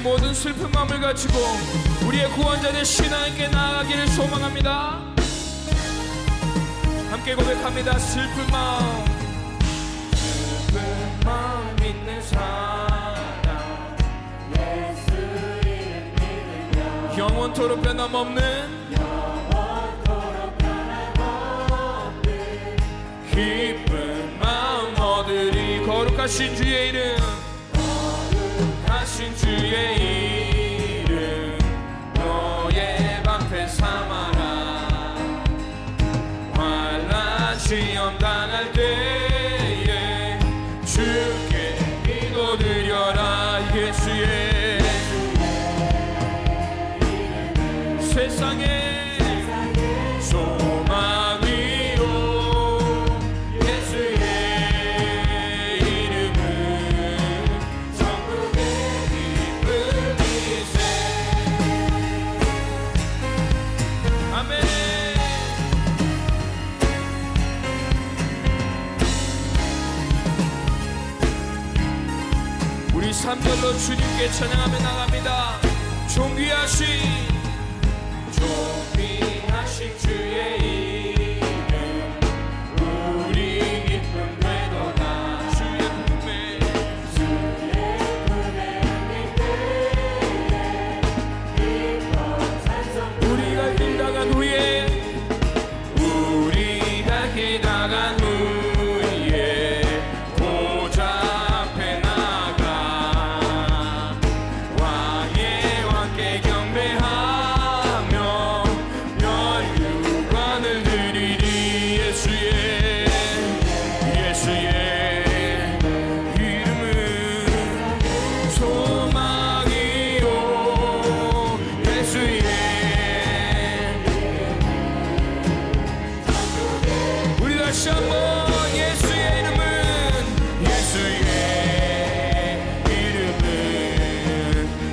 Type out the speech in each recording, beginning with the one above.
모든 슬픈 마음을 가지고 우리의 구원자 되신 하나님께 나아가기를 소망합니다. 함께 고백합니다. 슬픈 마음 있는 사람 예수 이름 믿으며 영원토록 변함없는 기쁜 마음 얻으리. 거룩하신 주의 이름, 거룩하신 주의 이름 너의 방패 삼아라. 환난 시험 당할 때에 주께 기도드려라. 예수의 세상에 우리 3절로 주님께 찬양하며 나갑니다. 존귀하신 주의 이름 우리 기쁨 되도다. 주의 품에 우리가 길다간 후에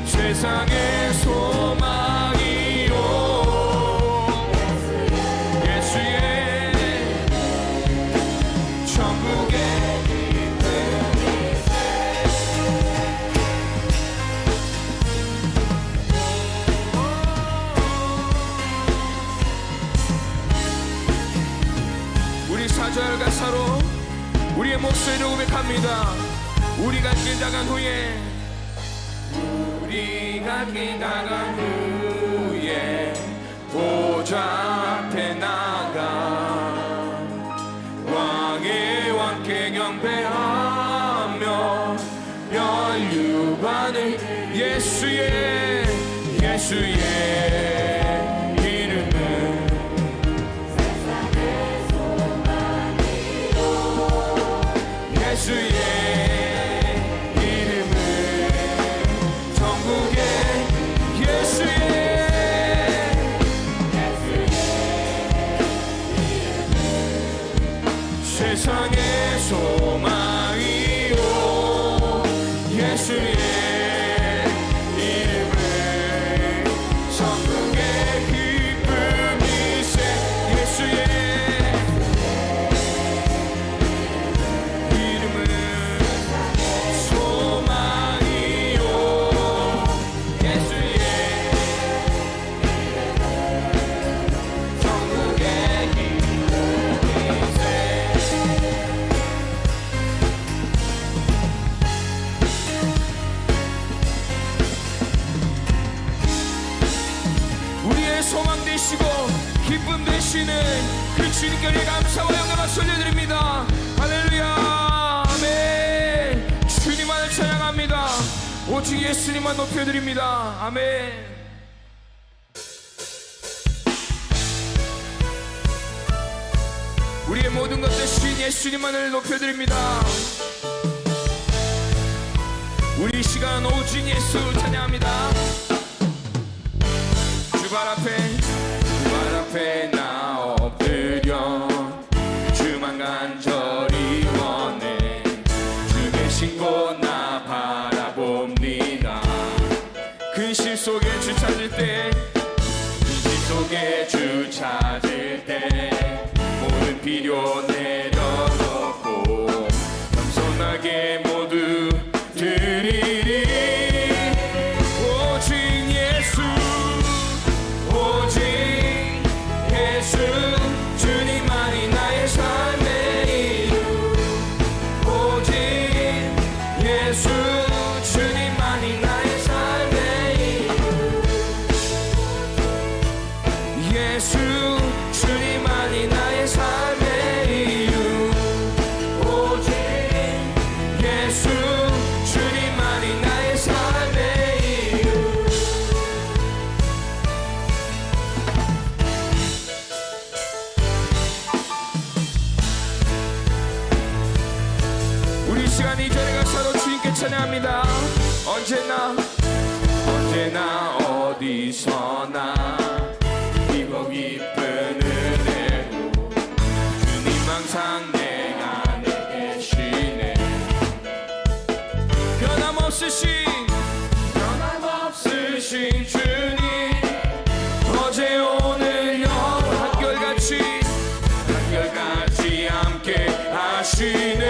세상의 소망이요 예수의 천국의 기쁨이세. 우리 4절 가사로 우리의 목소리를 고백합니다. 우리가 길다간 후에 우리가 기다간 후에 보좌 앞에 나가 왕의 왕께 경배하며 연유받을 예수의 이름은 세상의 소망이요 예수의 세상의 소망이요 예수의 이름을 천국의 기쁨이세. 예수의 이름은 소망이요 예수의 천국의 기쁨이세. 소망 되시고 기쁨 되시는 그 주님께 감사와 영광을 돌려드립니다. 할렐루야 아멘. 주님만을 찬양합니다. 오직 예수님만 높여드립니다. 아멘. 우리의 모든 것 되신 예수님만을 높여드립니다. 우리 시간 오직 예수 찬양합니다. 주발 앞에 나 엎드려 주만 간절히 원해. 주 계신 곳 나 바라봅니다. 근심 속에 주 찾을 때 모든 필요 내려놓고 겸손하게 모두 드리리. 오 예수 주님만이 나의 삶의 이유 오직 예수 주님만이 나의 삶의 이유 우리 시간 이전의 가사로 주님께 찬양합니다. 언제나 어디서나 기고 깊은 은혜로 주님 항상 내 안에 계시네. 변함없으신 주님 어제 오늘 영원 한결같이 함께 하시네.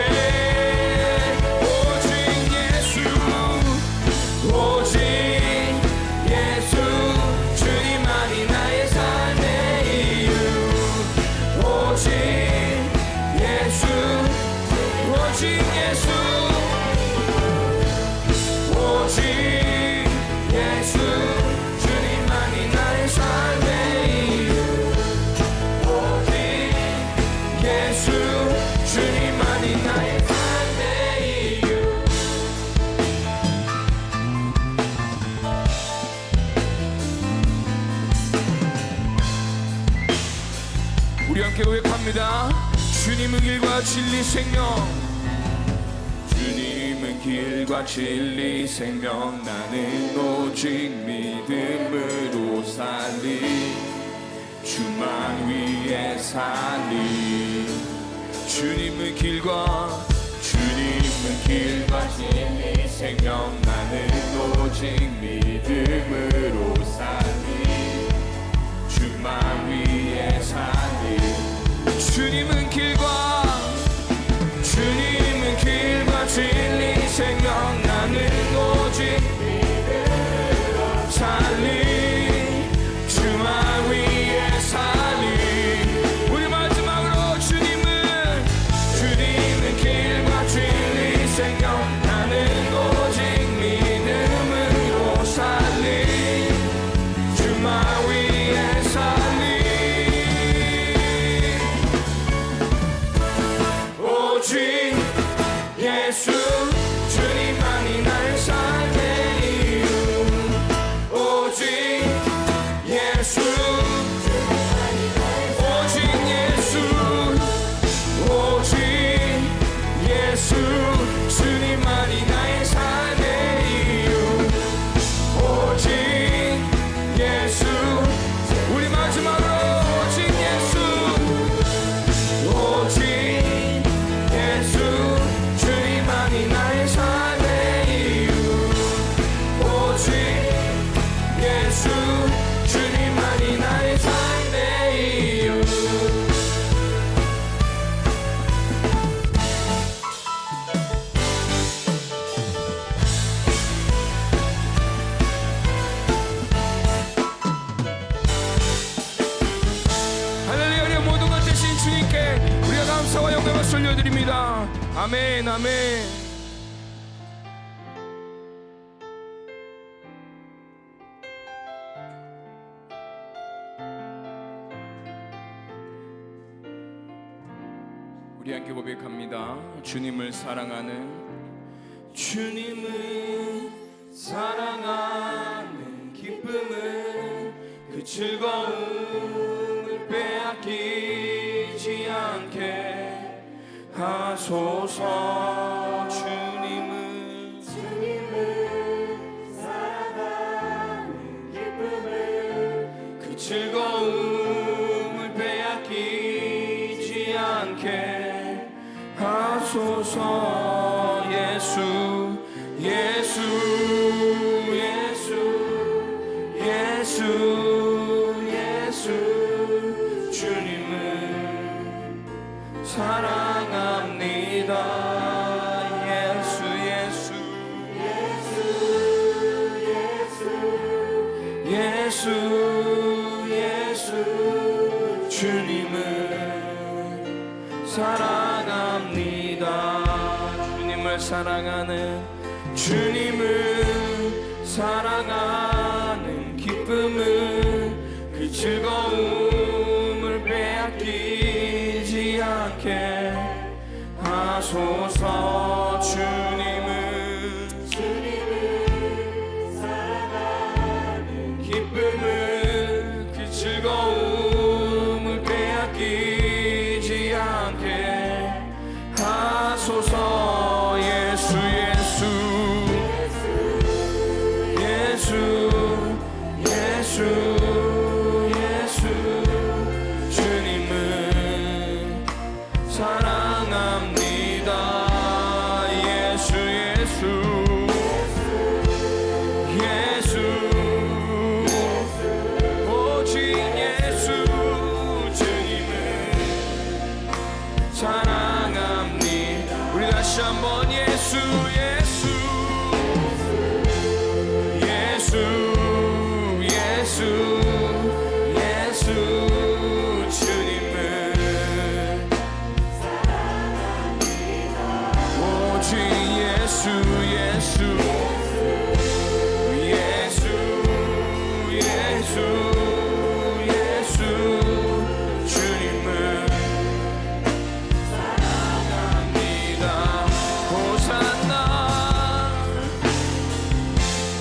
우리 함께 고백합니다. 주님은 길과 진리 생명 주님은 길과 진리 생명 나는 오직 믿음으로 살리 주만 위해 살리 주님은 길과 진리 생명 나는 오직 믿음으로 살리 주만 위해 살리 주님은 길과 진리 생명 나는 오직 믿음으로 살리 주만 위해 살리 우리 마지막으로 주님은 길과 진리 생명 나는 오직 믿음으로 살리 주만 위해 살리 오직 예수 주님만이 나의 삶의 이유 오직 예수 주님만이 나의 삶의 이유 오직 예수 우리 마지막으로 오직 예수 주님만이 나의 삶의 이유 오직 예수 주님만이 나의 삶의 이유 감사와 영광을 돌려드립니다. 아멘 아멘. 우리 함께 고백합니다. 주님을 사랑하는 기쁨은 그 즐거움을 빼앗기지 않게 하소서. 주님은 사랑하는 기쁨을 그 즐거움을 빼앗기지 않게 하소서. 예수 주님은 사랑합니다. 예수 주님은 사랑합니다. 주님을 사랑하는 기쁨은 그 즐거움 않게 하소서. 주님은 사랑하는 기쁨을 그 즐거움을 빼앗기지 않게 하소서. 예수 예수 예수 예수 예수 주님을 사랑합니다. 예수 예수 예수 오직 예수 주님을 사랑합니다. 우리 다시 한번 예수 예수 예수 예수 예수 주님을 사랑합니다. 오직 예수 예수 예수 예수 예수 주님을 사랑합니다. 호산나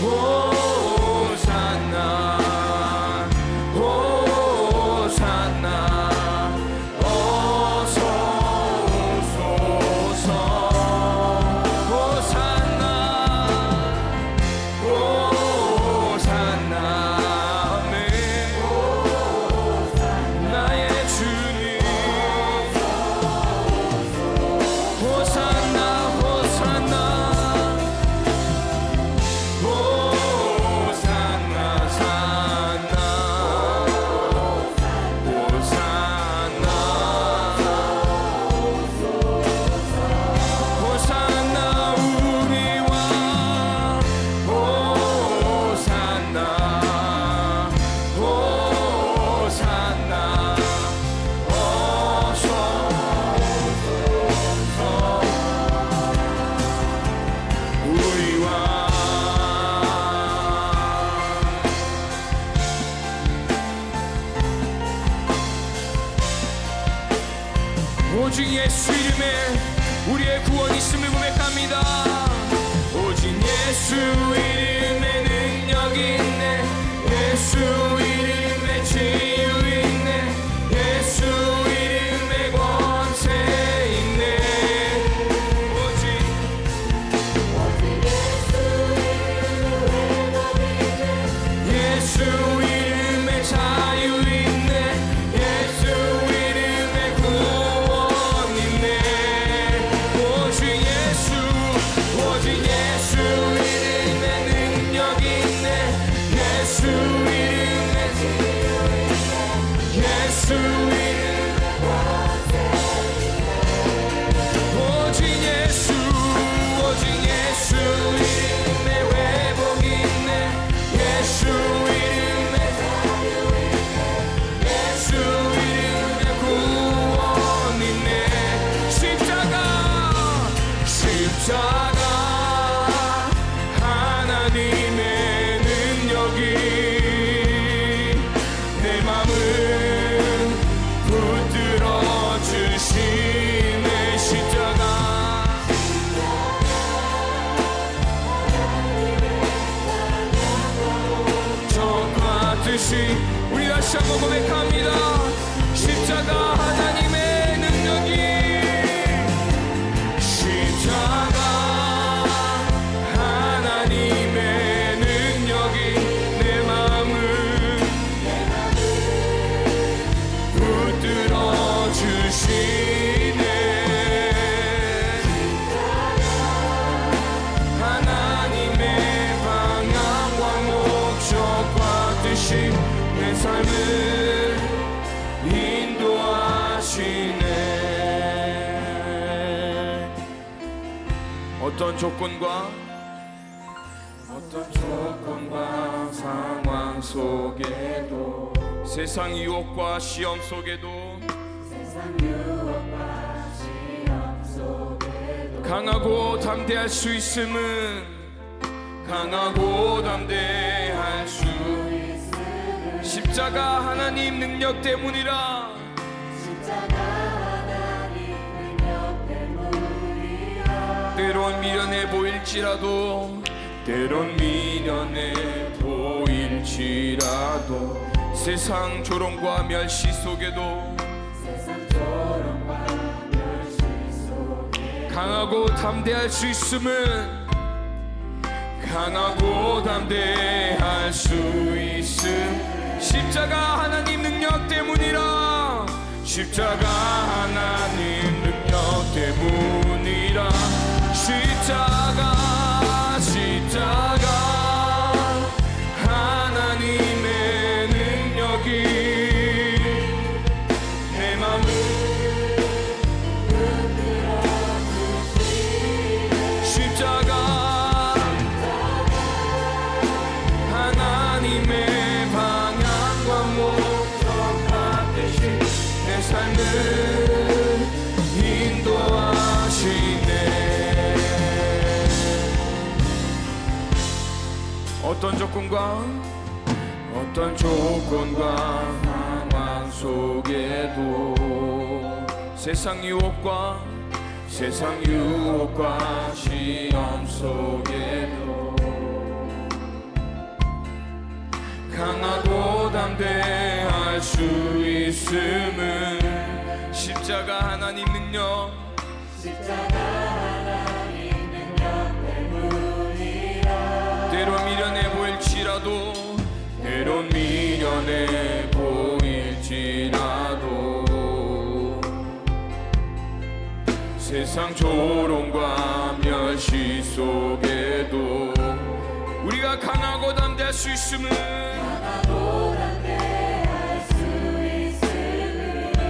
호산나 호산나 어서 오소서. 호산나 호산나 아멘. 나의 주님 호산나 호산나 호산나 산나 호산나 호산나 우리와 호산나 호산나 어서 우리와 오직 예수 이름에 우리의 구원이 있음을 고백합니다. 오직 예수 이름에 능력이 있네. 예수 이름에 치유 있네. 예수 이름에 권세 있네. 오직 예수 이름에 자유 있네. 예수 이름에 구원 있네. 오직 예수 이름에 능력이 있네. 예수 이름에 예수 이름 오직 예수 이름에 회복 있네. 예수 이름에 예수 이름에 구원 있네. 십자가 하나님의 능력이 내 맘을 붙들어 주시네. 십자가 적과 뜻이 우리 다시 한번 고백합니다. 십자가 하나님의 능력이 십자가 하나님의 능력이 내 마음을 붙들어 주시네. 하나님의 방향과 목적과 뜻이 내 삶을 인도하시네. 어떤 조건과 상황 속에도 세상 유혹과 시험 속에도 강하고 담대할 수 있음은 십자가 하나님 능력 때문이라. 때론 미련해 보일지라도 세상 조롱과 멸시 속에도 강하고 담대할 수 있음 십자가 하나님 능력 때문이라 십자가 하나님의 능력이 내 맘을 십자가 하나님의 방향과 목적 같으신 내 삶을 인도하시네. 어떤 조건과 상황 속에도 세상 유혹과 시험 속에도 강하고 담대할 수 있음은 십자가 하나님 능력 때문이라. 때론 미련해 보일지라도 세상 조롱과 멸시 속에도 우리가 강하고 담대할 수 있음은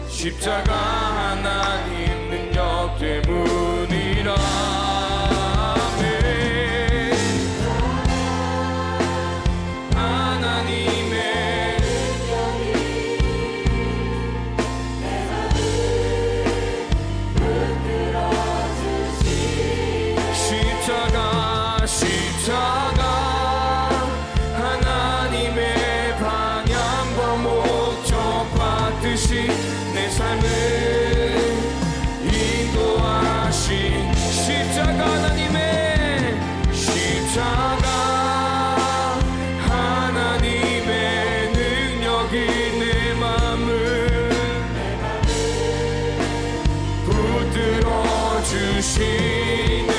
십자가 하나님 능력 때문이라. 내 삶을 인도하신 십자가 하나님의 능력이 내 맘을 붙들어 주시네.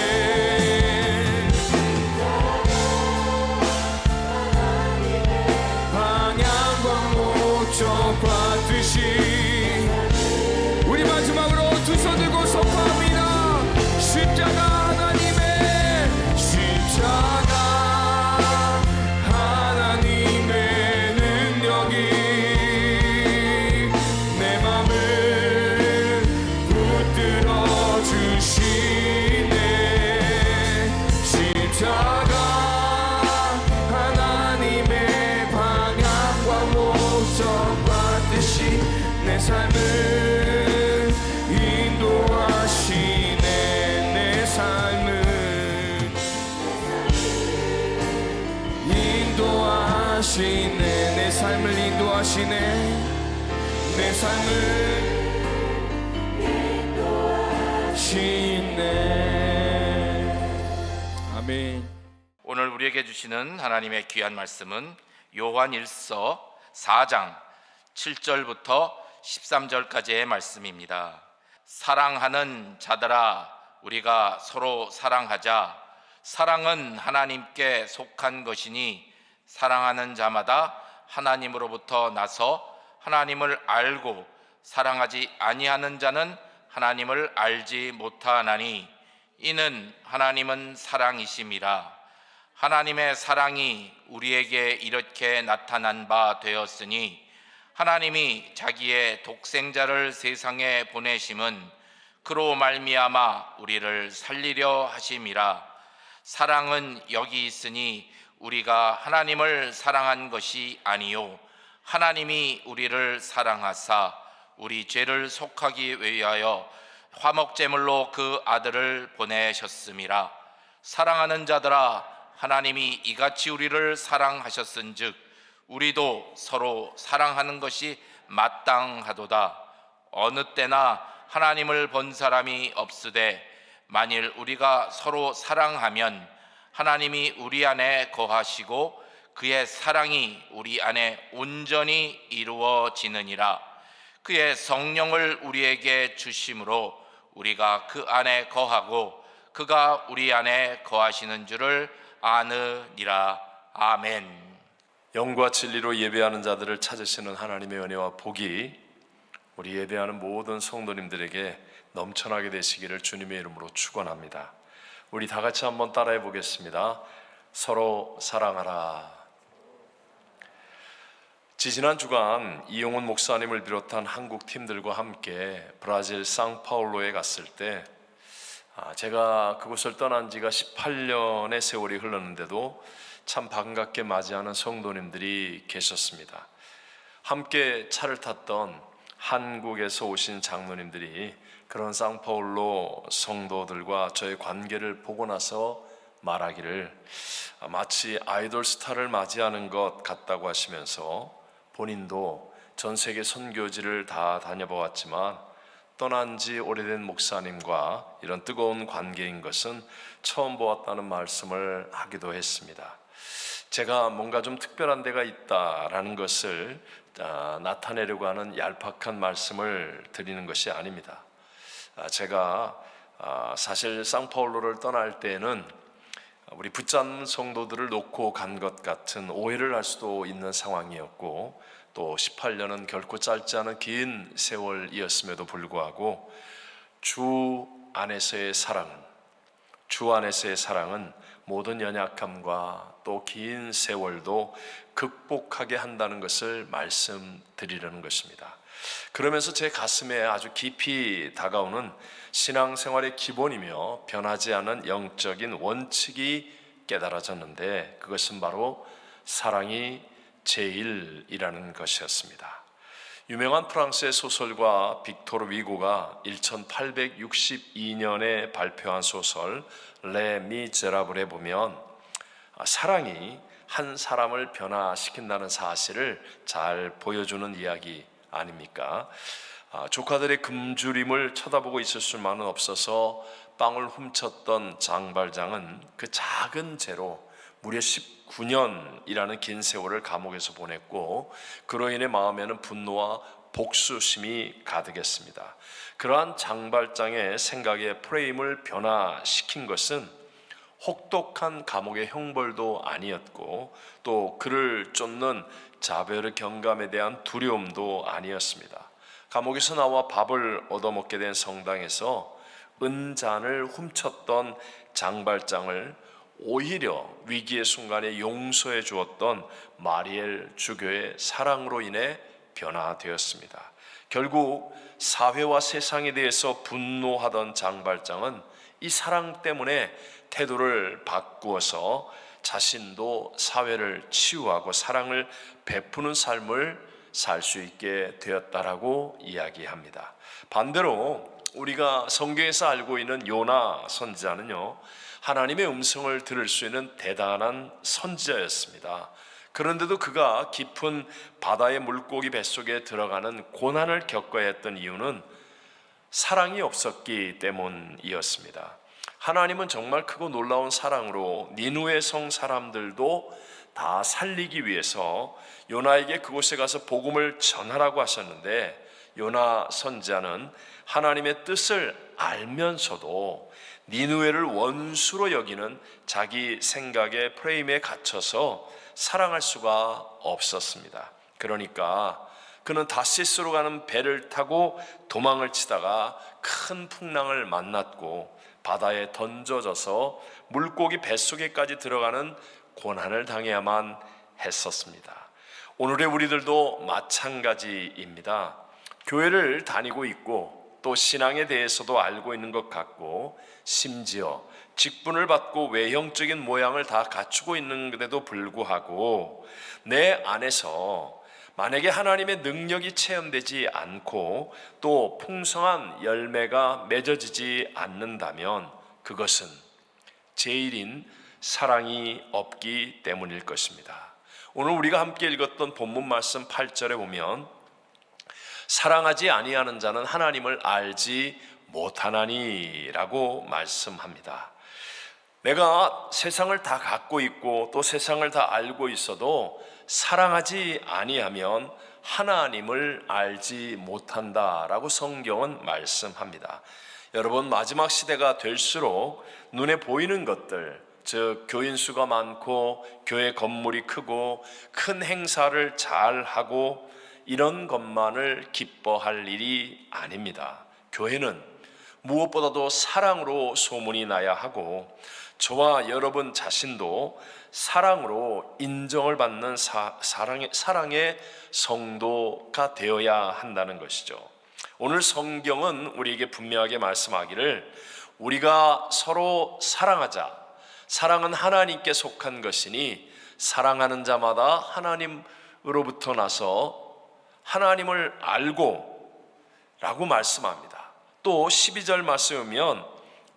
방향과 목적 받듯이 우리 마지막으로 두 손 들고 선포합니다. 십자가 하나님의 능력이 내 맘을 붙들어 주시네. 십자가 하나님의 방향과 목적 받듯이 내 삶을 인도하시네. 내 삶을 인도하시네. 내 삶을 인도하시네. 내 삶을 인도하시네. 아멘. 오늘 우리에게 주시는 하나님의 귀한 말씀은 요한 1서 4장 7절부터 13절까지의 말씀입니다. 사랑하는 자들아, 우리가 서로 사랑하자. 사랑은 하나님께 속한 것이니 사랑하는 자마다 하나님으로부터 나서 하나님을 알고 사랑하지 아니하는 자는 하나님을 알지 못하나니 이는 하나님은 사랑이심이라. 하나님의 사랑이 우리에게 이렇게 나타난 바 되었으니 하나님이 자기의 독생자를 세상에 보내심은 그로 말미암아 우리를 살리려 하심이라. 사랑은 여기 있으니 우리가 하나님을 사랑한 것이 아니요 하나님이 우리를 사랑하사 우리 죄를 속하기 위하여 화목제물로 그 아들을 보내셨음이라. 사랑하는 자들아, 하나님이 이같이 우리를 사랑하셨은즉 우리도 서로 사랑하는 것이 마땅하도다. 어느 때나 하나님을 본 사람이 없으되 만일 우리가 서로 사랑하면 하나님이 우리 안에 거하시고 그의 사랑이 우리 안에 온전히 이루어지느니라. 그의 성령을 우리에게 주심으로 우리가 그 안에 거하고 그가 우리 안에 거하시는 줄을 아느니라. 아멘. 영과 진리로 예배하는 자들을 찾으시는 하나님의 은혜와 복이 우리 예배하는 모든 성도님들에게 넘쳐나게 되시기를 주님의 이름으로 축원합니다. 우리 다 같이 한번 따라해 보겠습니다. 서로 사랑하라. 지지난 주간 이용훈 목사님을 비롯한 한국 팀들과 함께 브라질 상파울로에 갔을 때 제가 그곳을 떠난 지가 18년의 세월이 흘렀는데도 참 반갑게 맞이하는 성도님들이 계셨습니다. 함께 차를 탔던 한국에서 오신 장로님들이 그런 상파울로 성도들과 저의 관계를 보고 나서 말하기를 마치 아이돌 스타를 맞이하는 것 같다고 하시면서 본인도 전 세계 선교지를 다 다녀보았지만 떠난 지 오래된 목사님과 이런 뜨거운 관계인 것은 처음 보았다는 말씀을 하기도 했습니다. 제가 뭔가 좀 특별한 데가 있다라는 것을 나타내려고 하는 얄팍한 말씀을 드리는 것이 아닙니다. 제가 사실 상파울로를 떠날 때는 우리 붙잡는 성도들을 놓고 간 것 같은 오해를 할 수도 있는 상황이었고, 또 18년은 결코 짧지 않은 긴 세월이었음에도 불구하고 주 안에서의 사랑은 모든 연약함과 또 긴 세월도 극복하게 한다는 것을 말씀드리려는 것입니다. 그러면서 제 가슴에 아주 깊이 다가오는 신앙생활의 기본이며 변하지 않은 영적인 원칙이 깨달아졌는데, 그것은 바로 사랑이 제일이라는 것이었습니다. 유명한 프랑스의 소설가 빅토르 위고가 1862년에 발표한 소설 레 미제라블에 보면 사랑이 한 사람을 변화시킨다는 사실을 잘 보여주는 이야기 아닙니까? 조카들의 굶주림을 쳐다보고 있을 수만은 없어서 빵을 훔쳤던 장발장은 그 작은 죄로 무려 19년이라는 긴 세월을 감옥에서 보냈고, 그로 인해 마음에는 분노와 복수심이 가득했습니다. 그러한 장발장의 생각의 프레임을 변화시킨 것은 혹독한 감옥의 형벌도 아니었고, 또 그를 쫓는 자베르 경감에 대한 두려움도 아니었습니다. 감옥에서 나와 밥을 얻어먹게 된 성당에서 은잔을 훔쳤던 장발장을 오히려 위기의 순간에 용서해 주었던 마리엘 주교의 사랑으로 인해 변화되었습니다. 결국 사회와 세상에 대해서 분노하던 장발장은 이 사랑 때문에 태도를 바꾸어서 자신도 사회를 치유하고 사랑을 베푸는 삶을 살 수 있게 되었다라고 이야기합니다. 반대로 우리가 성경에서 알고 있는 요나 선지자는요, 하나님의 음성을 들을 수 있는 대단한 선지자였습니다. 그런데도 그가 깊은 바다의 물고기 뱃속에 들어가는 고난을 겪어야 했던 이유는 사랑이 없었기 때문이었습니다. 하나님은 정말 크고 놀라운 사랑으로 니누의 성 사람들도 다 살리기 위해서 요나에게 그곳에 가서 복음을 전하라고 하셨는데, 요나 선지자는 하나님의 뜻을 알면서도 니누에를 원수로 여기는 자기 생각의 프레임에 갇혀서 사랑할 수가 없었습니다. 그러니까 그는 다시스로 가는 배를 타고 도망을 치다가 큰 풍랑을 만났고 바다에 던져져서 물고기 뱃속에까지 들어가는 고난을 당해야만 했었습니다. 오늘의 우리들도 마찬가지입니다. 교회를 다니고 있고 또 신앙에 대해서도 알고 있는 것 같고, 심지어 직분을 받고 외형적인 모양을 다 갖추고 있는데도 불구하고 내 안에서 만약에 하나님의 능력이 체험되지 않고 또 풍성한 열매가 맺어지지 않는다면 그것은 제일인 사랑이 없기 때문일 것입니다. 오늘 우리가 함께 읽었던 본문 말씀 8절에 보면 사랑하지 아니하는 자는 하나님을 알지 못하나니라고 말씀합니다. 내가 세상을 다 갖고 있고 또 세상을 다 알고 있어도 사랑하지 아니하면 하나님을 알지 못한다라고 성경은 말씀합니다. 여러분, 마지막 시대가 될수록 눈에 보이는 것들, 즉 교인 수가 많고 교회 건물이 크고 큰 행사를 잘 하고 이런 것만을 기뻐할 일이 아닙니다. 교회는 무엇보다도 사랑으로 소문이 나야 하고 저와 여러분 자신도 사랑으로 인정을 받는 사랑의 성도가 되어야 한다는 것이죠. 오늘 성경은 우리에게 분명하게 말씀하기를 우리가 서로 사랑하자. 사랑은 하나님께 속한 것이니 사랑하는 자마다 하나님으로부터 나서 하나님을 알고 라고 말씀합니다. 또 12절 말씀에 보면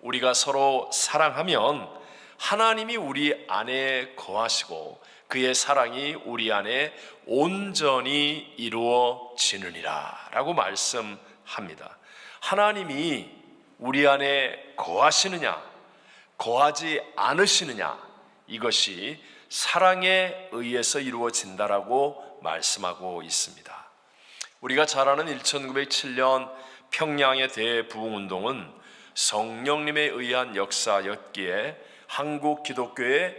우리가 서로 사랑하면 하나님이 우리 안에 거하시고 그의 사랑이 우리 안에 온전히 이루어지느니라 라고 말씀합니다. 하나님이 우리 안에 거하시느냐 거하지 않으시느냐, 이것이 사랑에 의해서 이루어진다라고 말씀하고 있습니다. 우리가 잘 아는 1907년 평양의 대부흥운동은 성령님에 의한 역사였기에 한국 기독교의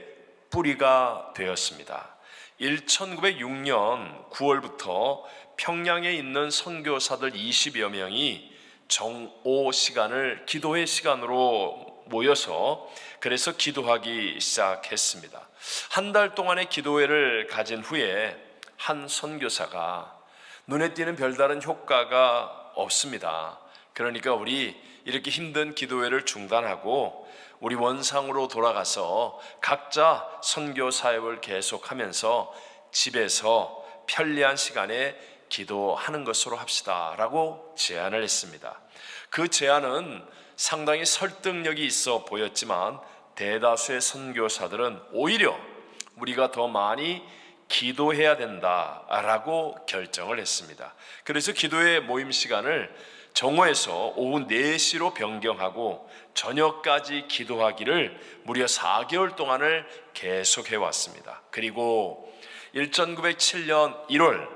뿌리가 되었습니다. 1906년 9월부터 평양에 있는 선교사들 20여 명이 정오 시간을 기도회 시간으로 모여서 그래서 기도하기 시작했습니다. 한 달 동안의 기도회를 가진 후에 한 선교사가 눈에 띄는 별다른 효과가 없습니다. 그러니까 우리 이렇게 힘든 기도회를 중단하고 우리 원상으로 돌아가서 각자 선교 사역을 계속하면서 집에서 편리한 시간에 기도하는 것으로 합시다 라고 제안을 했습니다. 그 제안은 상당히 설득력이 있어 보였지만 대다수의 선교사들은 오히려 우리가 더 많이 기도해야 된다라고 결정을 했습니다. 그래서 기도회 모임 시간을 정오에서 오후 4시로 변경하고 저녁까지 기도하기를 무려 4개월 동안을 계속해 왔습니다. 그리고 1907년 1월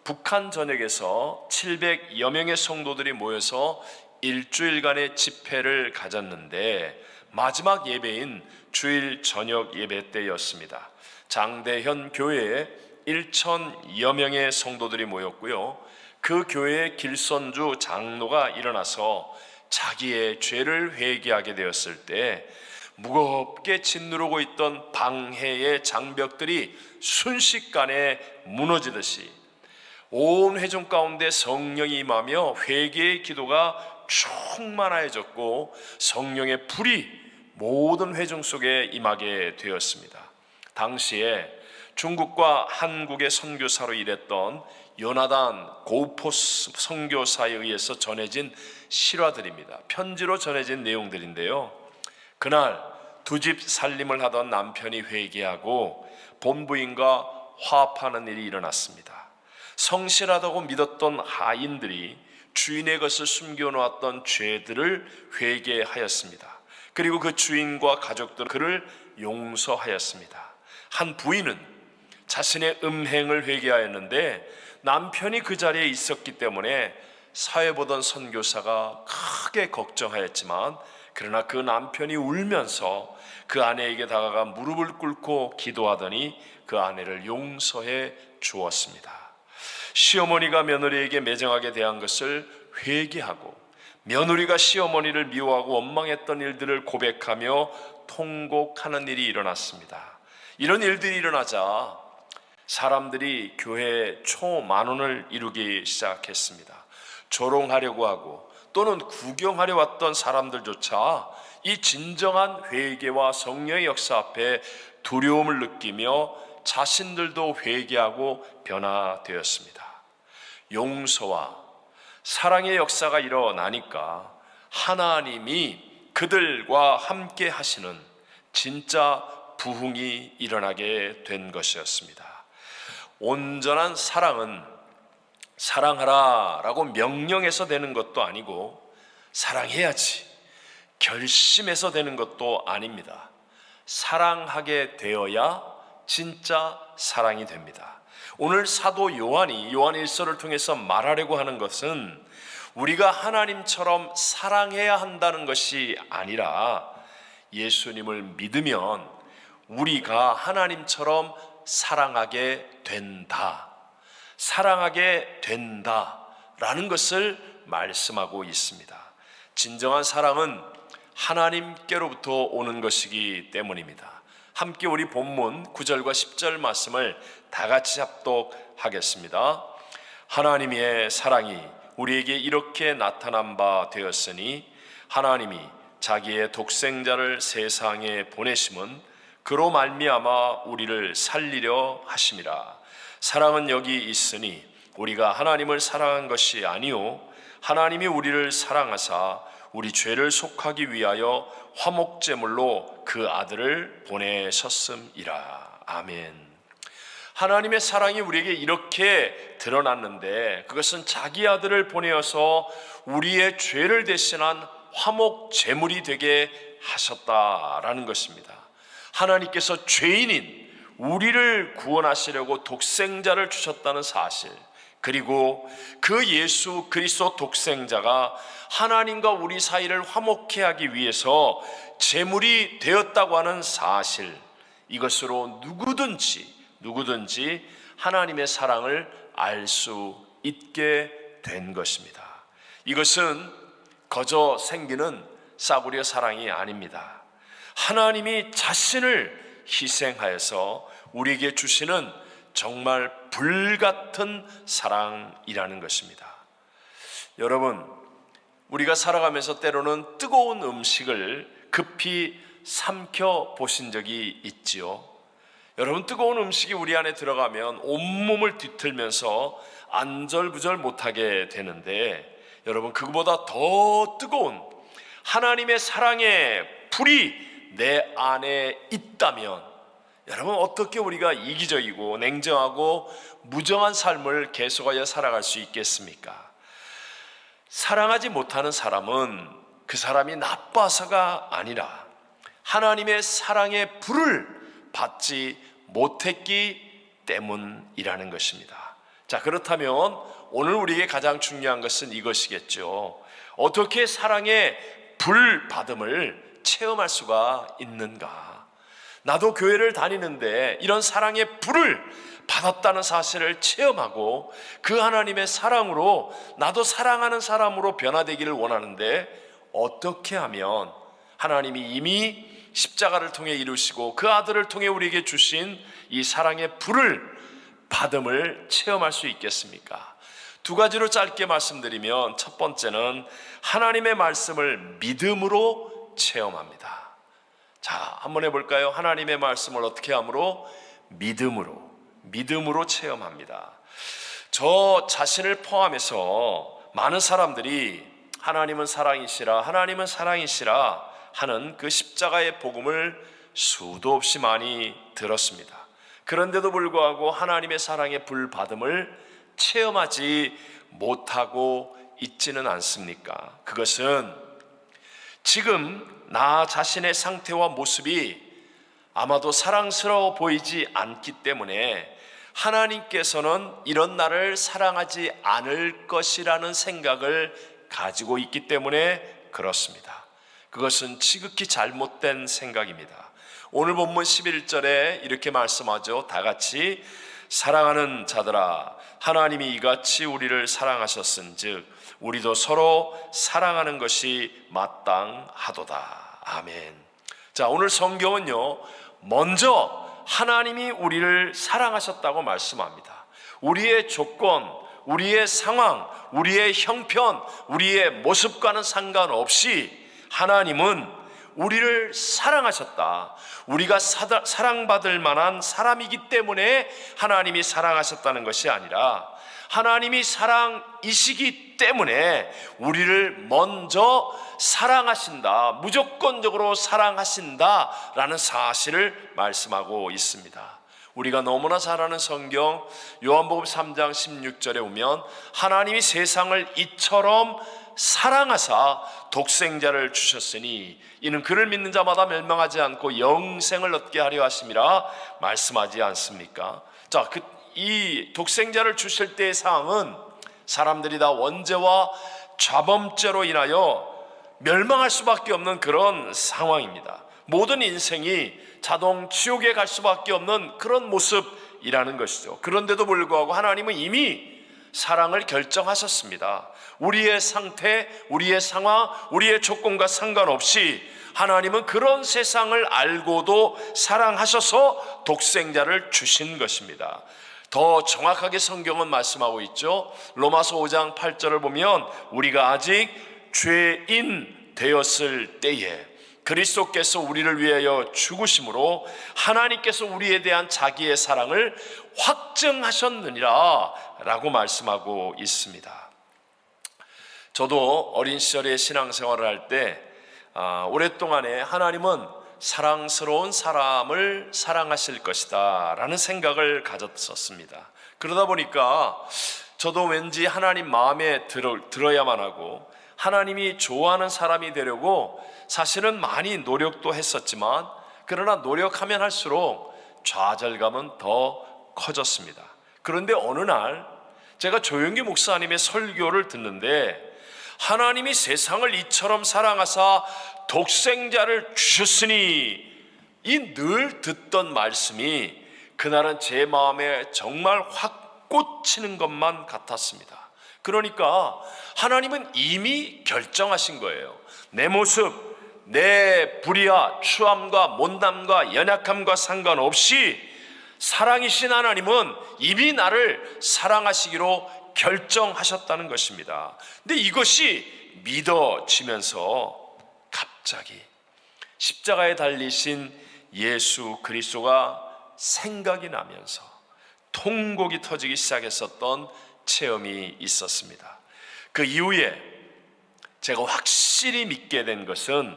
북한 전역에서 700여 명의 성도들이 모여서 일주일간의 집회를 가졌는데 마지막 예배인 주일 저녁 예배 때였습니다. 장대현 교회에 1,000여 명의 성도들이 모였고요. 그 교회의 길선주 장로가 일어나서 자기의 죄를 회개하게 되었을 때 무겁게 짓누르고 있던 방해의 장벽들이 순식간에 무너지듯이 온 회중 가운데 성령이 임하며 회개의 기도가 충만해졌고 성령의 불이 모든 회중 속에 임하게 되었습니다. 당시에 중국과 한국의 선교사로 일했던 요나단 고우포스 선교사에 의해서 전해진 실화들입니다. 편지로 전해진 내용들인데요. 그날 두 집 살림을 하던 남편이 회개하고 본부인과 화합하는 일이 일어났습니다. 성실하다고 믿었던 하인들이 주인의 것을 숨겨놓았던 죄들을 회개하였습니다. 그리고 그 주인과 가족들은 그를 용서하였습니다. 한 부인은 자신의 음행을 회개하였는데 남편이 그 자리에 있었기 때문에 사회 보던 선교사가 크게 걱정하였지만 그러나 그 남편이 울면서 그 아내에게 다가가 무릎을 꿇고 기도하더니 그 아내를 용서해 주었습니다. 시어머니가 며느리에게 매정하게 대한 것을 회개하고 며느리가 시어머니를 미워하고 원망했던 일들을 고백하며 통곡하는 일이 일어났습니다. 이런 일들이 일어나자 사람들이 교회 초만원을 이루기 시작했습니다. 조롱하려고 하고 또는 구경하려 왔던 사람들조차 이 진정한 회개와 성령의 역사 앞에 두려움을 느끼며 자신들도 회개하고 변화되었습니다. 용서와 사랑의 역사가 일어나니까 하나님이 그들과 함께 하시는 진짜 부흥이 일어나게 된 것이었습니다. 온전한 사랑은 사랑하라라고 명령해서 되는 것도 아니고 사랑해야지 결심해서 되는 것도 아닙니다. 사랑하게 되어야 진짜 사랑이 됩니다. 오늘 사도 요한이 요한 1서를 통해서 말하려고 하는 것은 우리가 하나님처럼 사랑해야 한다는 것이 아니라 예수님을 믿으면 우리가 하나님처럼 사랑하게 된다. 사랑하게 된다라는 것을 말씀하고 있습니다. 진정한 사랑은 하나님께로부터 오는 것이기 때문입니다. 함께 우리 본문 9절과 10절 말씀을 다 같이 합독하겠습니다. 하나님의 사랑이 우리에게 이렇게 나타난 바 되었으니 하나님이 자기의 독생자를 세상에 보내심은 그로 말미암아 우리를 살리려 하심이라. 사랑은 여기 있으니 우리가 하나님을 사랑한 것이 아니요 하나님이 우리를 사랑하사 우리 죄를 속하기 위하여 화목제물로 그 아들을 보내셨음이라. 아멘. 하나님의 사랑이 우리에게 이렇게 드러났는데 그것은 자기 아들을 보내어서 우리의 죄를 대신한 화목제물이 되게 하셨다라는 것입니다. 하나님께서 죄인인 우리를 구원하시려고 독생자를 주셨다는 사실, 그리고 그 예수 그리스도 독생자가 하나님과 우리 사이를 화목케 하기 위해서 제물이 되었다고 하는 사실, 이것으로 누구든지 하나님의 사랑을 알 수 있게 된 것입니다. 이것은 거저 생기는 싸구려 사랑이 아닙니다. 하나님이 자신을 희생하여서 우리에게 주시는 정말 불같은 사랑이라는 것입니다. 여러분, 우리가 살아가면서 때로는 뜨거운 음식을 급히 삼켜 보신 적이 있지요. 여러분, 뜨거운 음식이 우리 안에 들어가면 온몸을 뒤틀면서 안절부절 못하게 되는데, 여러분, 그거보다 더 뜨거운 하나님의 사랑의 불이 내 안에 있다면 여러분, 어떻게 우리가 이기적이고 냉정하고 무정한 삶을 계속하여 살아갈 수 있겠습니까? 사랑하지 못하는 사람은 그 사람이 나빠서가 아니라 하나님의 사랑의 불을 받지 못했기 때문이라는 것입니다. 자, 그렇다면 오늘 우리에게 가장 중요한 것은 이것이겠죠. 어떻게 사랑의 불 받음을 체험할 수가 있는가? 나도 교회를 다니는데 이런 사랑의 불을 받았다는 사실을 체험하고 그 하나님의 사랑으로 나도 사랑하는 사람으로 변화되기를 원하는데, 어떻게 하면 하나님이 이미 십자가를 통해 이루시고 그 아들을 통해 우리에게 주신 이 사랑의 불을 받음을 체험할 수 있겠습니까? 두 가지로 짧게 말씀드리면, 첫 번째는 하나님의 말씀을 믿음으로 체험합니다. 자, 한번 해볼까요? 하나님의 말씀을 어떻게 함으로? 믿음으로 체험합니다. 저 자신을 포함해서 많은 사람들이 하나님은 사랑이시라 하는 그 십자가의 복음을 수도 없이 많이 들었습니다. 그런데도 불구하고 하나님의 사랑의 불받음을 체험하지 못하고 있지는 않습니까? 그것은 지금 나 자신의 상태와 모습이 아마도 사랑스러워 보이지 않기 때문에 하나님께서는 이런 나를 사랑하지 않을 것이라는 생각을 가지고 있기 때문에 그렇습니다. 그것은 지극히 잘못된 생각입니다. 오늘 본문 11절에 이렇게 말씀하죠. 다 같이, 사랑하는 자들아, 하나님이 이같이 우리를 사랑하셨은즉 우리도 서로 사랑하는 것이 마땅하도다. 아멘. 자, 오늘 성경은요, 먼저 하나님이 우리를 사랑하셨다고 말씀합니다. 우리의 조건, 우리의 상황, 우리의 형편, 우리의 모습과는 상관없이 하나님은 우리를 사랑하셨다. 우리가 사랑받을 만한 사람이기 때문에 하나님이 사랑하셨다는 것이 아니라 하나님이 사랑이시기 때문에 우리를 먼저 사랑하신다, 무조건적으로 사랑하신다라는 사실을 말씀하고 있습니다. 우리가 너무나 잘 아는 성경 요한복음 3장 16절에 보면 하나님이 세상을 이처럼 사랑하사 독생자를 주셨으니 이는 그를 믿는 자마다 멸망하지 않고 영생을 얻게 하려 하심이라 말씀하지 않습니까? 자, 이 독생자를 주실 때의 상황은 사람들이 다 원죄와 좌범죄로 인하여 멸망할 수밖에 없는 그런 상황입니다. 모든 인생이 자동 지옥에 갈 수밖에 없는 그런 모습이라는 것이죠. 그런데도 불구하고 하나님은 이미 사랑을 결정하셨습니다. 우리의 상태, 우리의 상황, 우리의 조건과 상관없이 하나님은 그런 세상을 알고도 사랑하셔서 독생자를 주신 것입니다. 더 정확하게 성경은 말씀하고 있죠. 로마서 5장 8절을 보면 우리가 아직 죄인 되었을 때에 그리스도께서 우리를 위하여 죽으심으로 하나님께서 우리에 대한 자기의 사랑을 확증하셨느니라 라고 말씀하고 있습니다. 저도 어린 시절에 신앙생활을 할 때 오랫동안에 하나님은 사랑스러운 사람을 사랑하실 것이다 라는 생각을 가졌었습니다. 그러다 보니까 저도 왠지 하나님 마음에 들어야만 하고 하나님이 좋아하는 사람이 되려고 사실은 많이 노력도 했었지만 그러나 노력하면 할수록 좌절감은 더 커졌습니다. 그런데 어느 날 제가 조영기 목사님의 설교를 듣는데 하나님이 세상을 이처럼 사랑하사 독생자를 주셨으니 이 늘 듣던 말씀이 그날은 제 마음에 정말 확 꽂히는 것만 같았습니다. 그러니까 하나님은 이미 결정하신 거예요. 내 모습, 내 불의와 추함과 못남과 연약함과 상관없이 사랑이신 하나님은 이미 나를 사랑하시기로 결정하셨다는 것입니다. 근데 이것이 믿어지면서 갑자기 십자가에 달리신 예수 그리스도가 생각이 나면서 통곡이 터지기 시작했었던 체험이 있었습니다. 그 이후에 제가 확실히 믿게 된 것은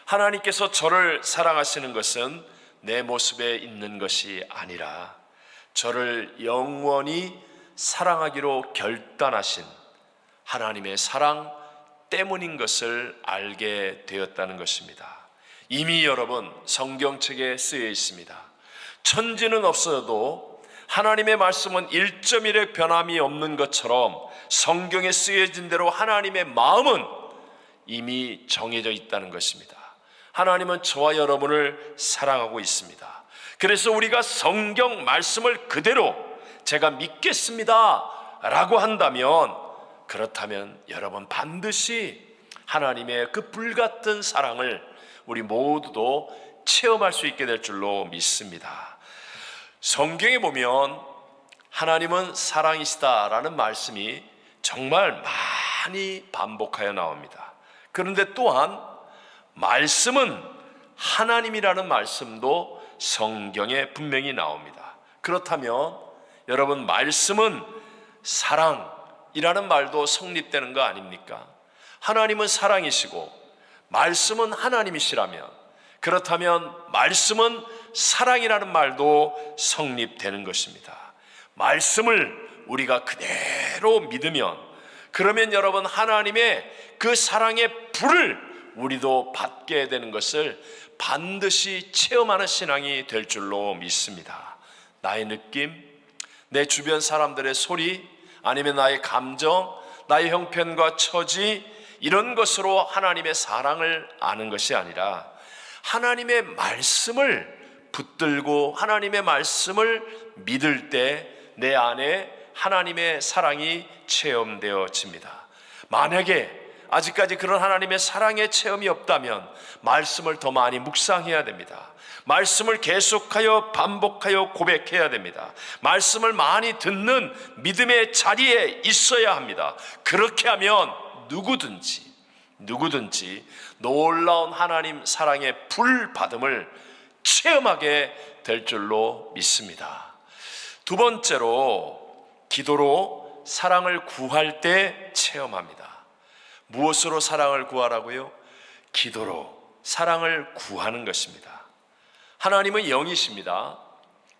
하나님께서 저를 사랑하시는 것은 내 모습에 있는 것이 아니라 저를 영원히 사랑하기로 결단하신 하나님의 사랑 때문인 것을 알게 되었다는 것입니다. 이미 여러분 성경책에 쓰여 있습니다. 천지는 없어도 하나님의 말씀은 1.1의 변함이 없는 것처럼 성경에 쓰여진 대로 하나님의 마음은 이미 정해져 있다는 것입니다. 하나님은 저와 여러분을 사랑하고 있습니다. 그래서 우리가 성경 말씀을 그대로 제가 믿겠습니다 라고 한다면 그렇다면 여러분 반드시 하나님의 그 불같은 사랑을 우리 모두도 체험할 수 있게 될 줄로 믿습니다. 성경에 보면 하나님은 사랑이시다라는 말씀이 정말 많이 반복하여 나옵니다. 그런데 또한 말씀은 하나님이라는 말씀도 성경에 분명히 나옵니다. 그렇다면 여러분 말씀은 사랑이라는 말도 성립되는 거 아닙니까? 하나님은 사랑이시고 말씀은 하나님이시라면 그렇다면 말씀은 사랑이라는 말도 성립되는 것입니다. 말씀을 우리가 그대로 믿으면 그러면 여러분 하나님의 그 사랑의 불을 우리도 받게 되는 것을 반드시 체험하는 신앙이 될 줄로 믿습니다. 나의 느낌, 내 주변 사람들의 소리, 아니면 나의 감정, 나의 형편과 처지 이런 것으로 하나님의 사랑을 아는 것이 아니라 하나님의 말씀을 붙들고 하나님의 말씀을 믿을 때 내 안에 하나님의 사랑이 체험되어집니다. 만약에 아직까지 그런 하나님의 사랑의 체험이 없다면 말씀을 더 많이 묵상해야 됩니다. 말씀을 계속하여 반복하여 고백해야 됩니다. 말씀을 많이 듣는 믿음의 자리에 있어야 합니다. 그렇게 하면 누구든지 놀라운 하나님 사랑의 불받음을 체험하게 될 줄로 믿습니다. 두 번째로 기도로 사랑을 구할 때 체험합니다. 무엇으로 사랑을 구하라고요? 기도로 사랑을 구하는 것입니다. 하나님은 영이십니다.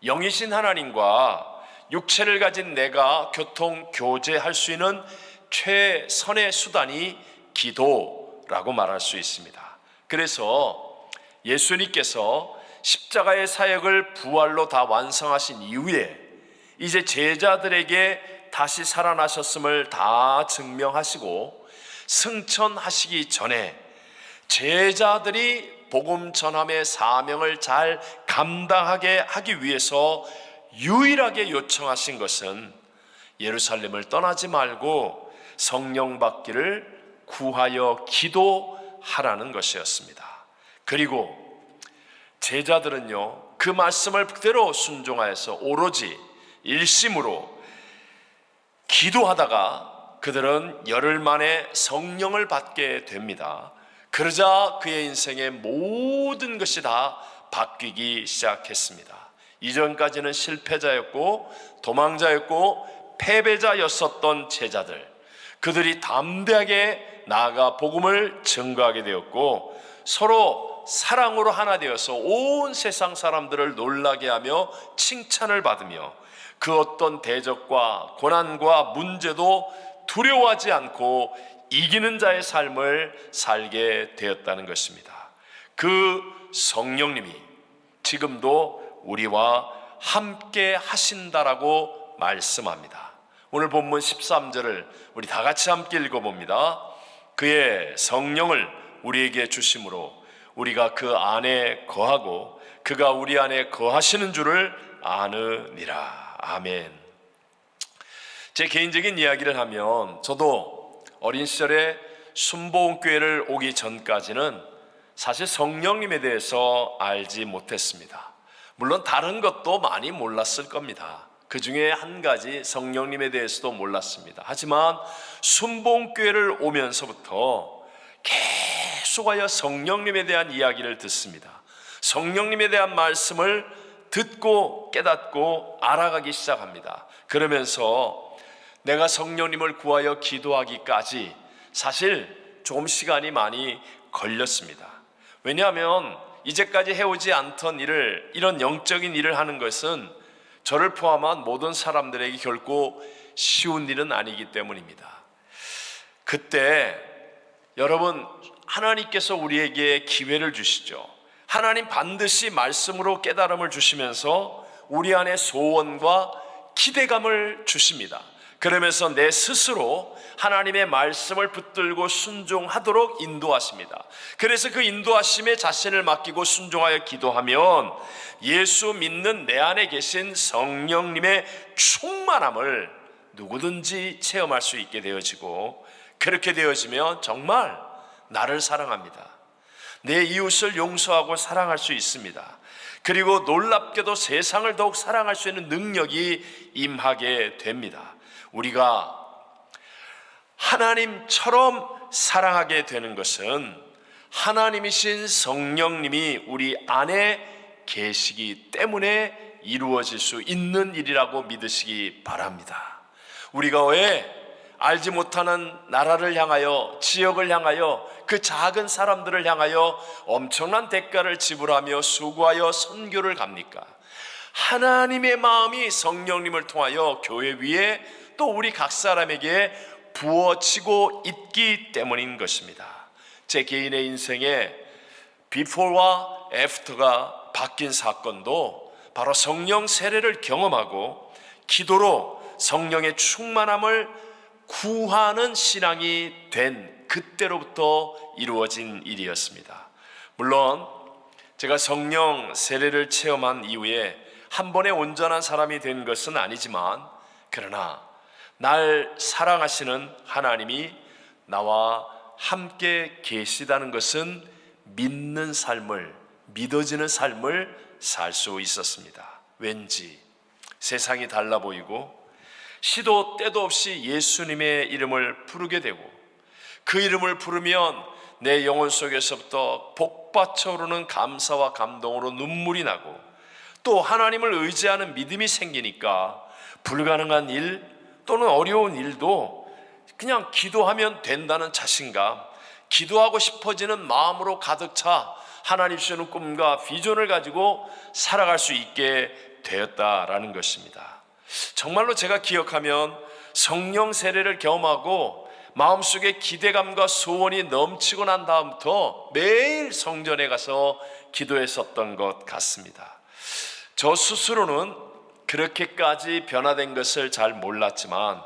영이신 하나님과 육체를 가진 내가 교통 교제할 수 있는 최선의 수단이 기도라고 말할 수 있습니다. 그래서 예수님께서 십자가의 사역을 부활로 다 완성하신 이후에 이제 제자들에게 다시 살아나셨음을 다 증명하시고 승천하시기 전에 제자들이 복음 전함의 사명을 잘 감당하게 하기 위해서 유일하게 요청하신 것은 예루살렘을 떠나지 말고 성령 받기를 구하여 기도하라는 것이었습니다. 그리고 제자들은요, 그 말씀을 그대로 순종하여서 오로지 일심으로 기도하다가 그들은 열흘 만에 성령을 받게 됩니다. 그러자 그의 인생의 모든 것이 다 바뀌기 시작했습니다. 이전까지는 실패자였고 도망자였고 패배자였었던 제자들, 그들이 담대하게 나아가 복음을 증거하게 되었고 서로 사랑으로 하나 되어서 온 세상 사람들을 놀라게 하며 칭찬을 받으며 그 어떤 대적과 고난과 문제도 두려워하지 않고 이기는 자의 삶을 살게 되었다는 것입니다. 그 성령님이 지금도 우리와 함께 하신다라고 말씀합니다. 오늘 본문 13절을 우리 다 같이 함께 읽어봅니다. 그의 성령을 우리에게 주심으로 우리가 그 안에 거하고 그가 우리 안에 거하시는 줄을 아느니라. 아멘. 제 개인적인 이야기를 하면 저도 어린 시절에 순복음교회를 오기 전까지는 사실 성령님에 대해서 알지 못했습니다. 물론 다른 것도 많이 몰랐을 겁니다. 그 중에 한 가지 성령님에 대해서도 몰랐습니다. 하지만 순복음교회를 오면서부터 계속하여 성령님에 대한 이야기를 듣습니다. 성령님에 대한 말씀을 듣고 깨닫고 알아가기 시작합니다. 그러면서 내가 성령님을 구하여 기도하기까지 사실 조금 시간이 많이 걸렸습니다. 왜냐하면 이제까지 해오지 않던 일을, 이런 영적인 일을 하는 것은 저를 포함한 모든 사람들에게 결코 쉬운 일은 아니기 때문입니다. 그때 여러분, 하나님께서 우리에게 기회를 주시죠. 하나님 반드시 말씀으로 깨달음을 주시면서 우리 안에 소원과 기대감을 주십니다. 그러면서 내 스스로 하나님의 말씀을 붙들고 순종하도록 인도하십니다. 그래서 그 인도하심에 자신을 맡기고 순종하여 기도하면 예수 믿는 내 안에 계신 성령님의 충만함을 누구든지 체험할 수 있게 되어지고, 그렇게 되어지면 정말 나를 사랑합니다. 내 이웃을 용서하고 사랑할 수 있습니다. 그리고 놀랍게도 세상을 더욱 사랑할 수 있는 능력이 임하게 됩니다. 우리가 하나님처럼 사랑하게 되는 것은 하나님이신 성령님이 우리 안에 계시기 때문에 이루어질 수 있는 일이라고 믿으시기 바랍니다. 우리가 왜 알지 못하는 나라를 향하여, 지역을 향하여, 그 작은 사람들을 향하여 엄청난 대가를 지불하며 수고하여 선교를 갑니까? 하나님의 마음이 성령님을 통하여 교회 위에 또 우리 각 사람에게 부어지고 있기 때문인 것입니다. 제 개인의 인생에 before와 after가 바뀐 사건도 바로 성령 세례를 경험하고 기도로 성령의 충만함을 구하는 신앙이 된 그때로부터 이루어진 일이었습니다. 물론 제가 성령 세례를 체험한 이후에 한 번에 온전한 사람이 된 것은 아니지만, 그러나 날 사랑하시는 하나님이 나와 함께 계시다는 것은 믿는 삶을, 믿어지는 삶을 살 수 있었습니다. 왠지 세상이 달라 보이고 시도 때도 없이 예수님의 이름을 부르게 되고, 그 이름을 부르면 내 영혼 속에서부터 복받쳐 오르는 감사와 감동으로 눈물이 나고, 또 하나님을 의지하는 믿음이 생기니까 불가능한 일 또는 어려운 일도 그냥 기도하면 된다는 자신감, 기도하고 싶어지는 마음으로 가득 차 하나님 주시는 꿈과 비전을 가지고 살아갈 수 있게 되었다라는 것입니다. 정말로 제가 기억하면 성령 세례를 경험하고 마음속에 기대감과 소원이 넘치고 난 다음부터 매일 성전에 가서 기도했었던 것 같습니다. 저 스스로는 그렇게까지 변화된 것을 잘 몰랐지만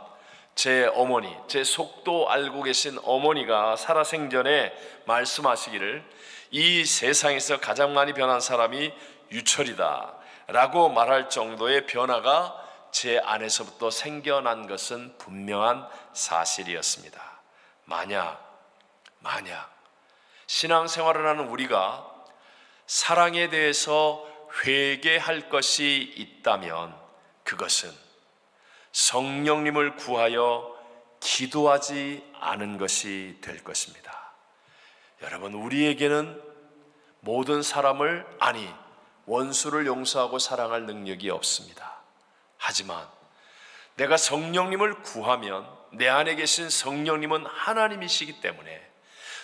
제 어머니, 제 속도 알고 계신 어머니가 살아생전에 말씀하시기를 이 세상에서 가장 많이 변한 사람이 유철이다 라고 말할 정도의 변화가 제 안에서부터 생겨난 것은 분명한 사실이었습니다. 만약 신앙생활을 하는 우리가 사랑에 대해서 회개할 것이 있다면 그것은 성령님을 구하여 기도하지 않은 것이 될 것입니다. 여러분, 우리에게는 모든 사람을, 아니 원수를 용서하고 사랑할 능력이 없습니다. 하지만 내가 성령님을 구하면 내 안에 계신 성령님은 하나님이시기 때문에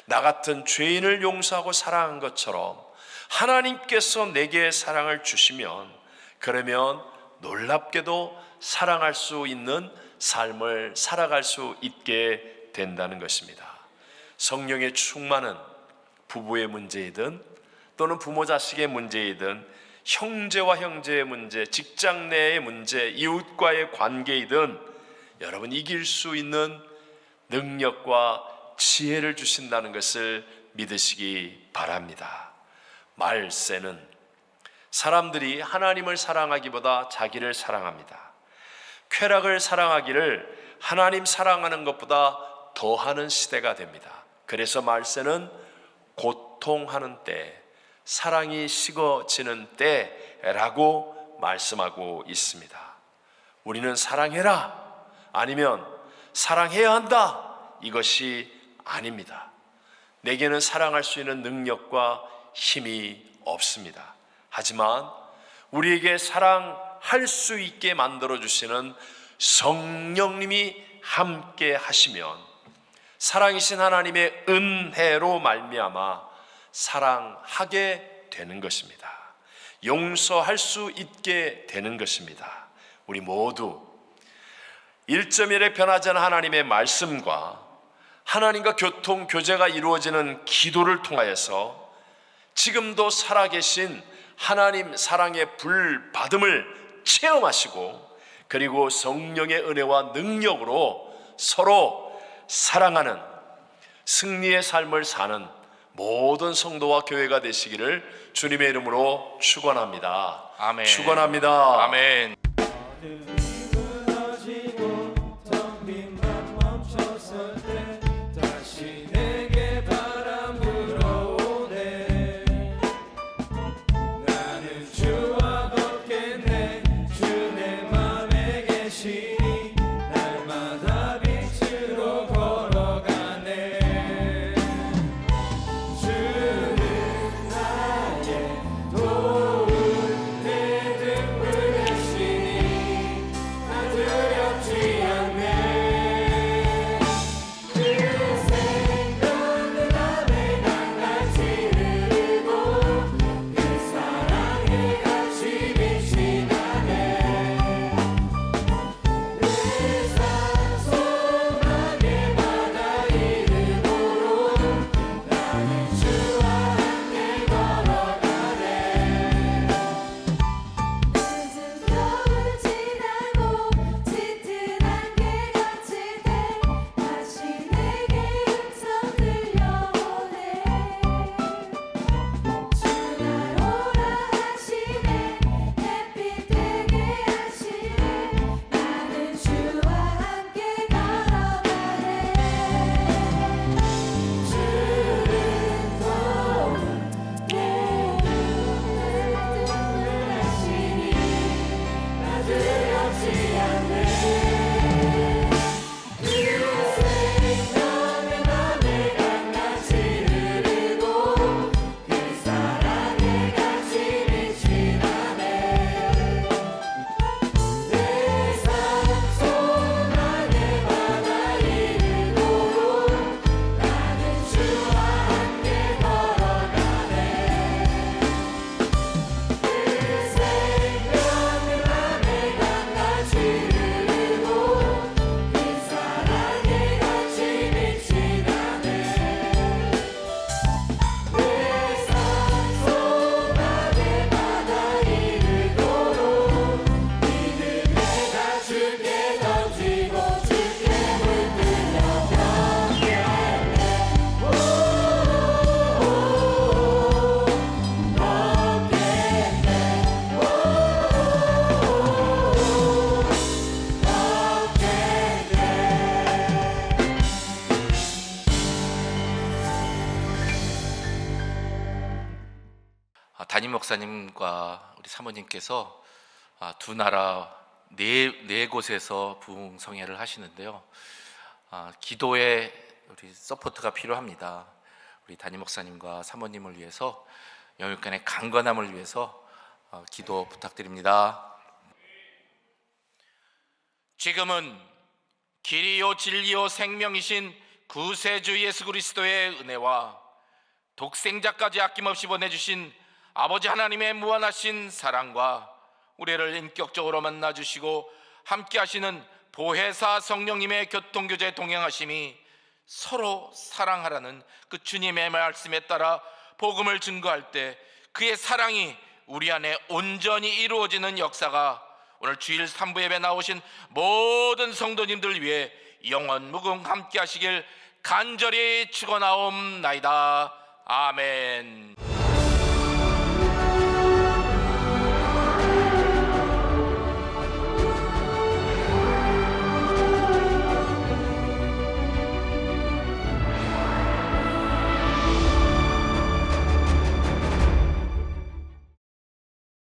나 같은 죄인을 용서하고 사랑한 것처럼 하나님께서 내게 사랑을 주시면, 그러면 놀랍게도 사랑할 수 있는 삶을 살아갈 수 있게 된다는 것입니다. 성령의 충만은 부부의 문제이든 또는 부모 자식의 문제이든 형제와 형제의 문제, 직장 내의 문제, 이웃과의 관계이든 여러분 이길 수 있는 능력과 지혜를 주신다는 것을 믿으시기 바랍니다. 말세는 사람들이 하나님을 사랑하기보다 자기를 사랑합니다. 쾌락을 사랑하기를 하나님 사랑하는 것보다 더하는 시대가 됩니다. 그래서 말세는 고통하는 때, 사랑이 식어지는 때라고 말씀하고 있습니다. 우리는 사랑해라 아니면 사랑해야 한다, 이것이 아닙니다. 내게는 사랑할 수 있는 능력과 힘이 없습니다. 하지만 우리에게 사랑할 수 있게 만들어주시는 성령님이 함께 하시면 사랑이신 하나님의 은혜로 말미암아 사랑하게 되는 것입니다. 용서할 수 있게 되는 것입니다. 우리 모두 1.1에 변하지 않은 하나님의 말씀과 하나님과 교통, 교제가 이루어지는 기도를 통하여서 지금도 살아계신 하나님 사랑의 불받음을 체험하시고, 그리고 성령의 은혜와 능력으로 서로 사랑하는 승리의 삶을 사는 모든 성도와 교회가 되시기를 주님의 이름으로 축원합니다. 아멘. 축원합니다. 아멘. 담임 목사님과 우리 사모님께서 두 나라 네 곳에서 부흥성회를 하시는데요. 기도에 우리 서포트가 필요합니다. 우리 담임 목사님과 사모님을 위해서 영육간의 강건함을 위해서 기도 부탁드립니다. 지금은 길이요 진리요 생명이신 구세주 예수 그리스도의 은혜와 독생자까지 아낌없이 보내주신 아버지 하나님의 무한하신 사랑과 우리를 인격적으로 만나주시고 함께 하시는 보혜사 성령님의 교통교제 동행하심이 서로 사랑하라는 그 주님의 말씀에 따라 복음을 증거할 때 그의 사랑이 우리 안에 온전히 이루어지는 역사가 오늘 주일 3부 예배 나오신 모든 성도님들 위해 영원 무궁 함께 하시길 간절히 축원하옵나이다. 아멘.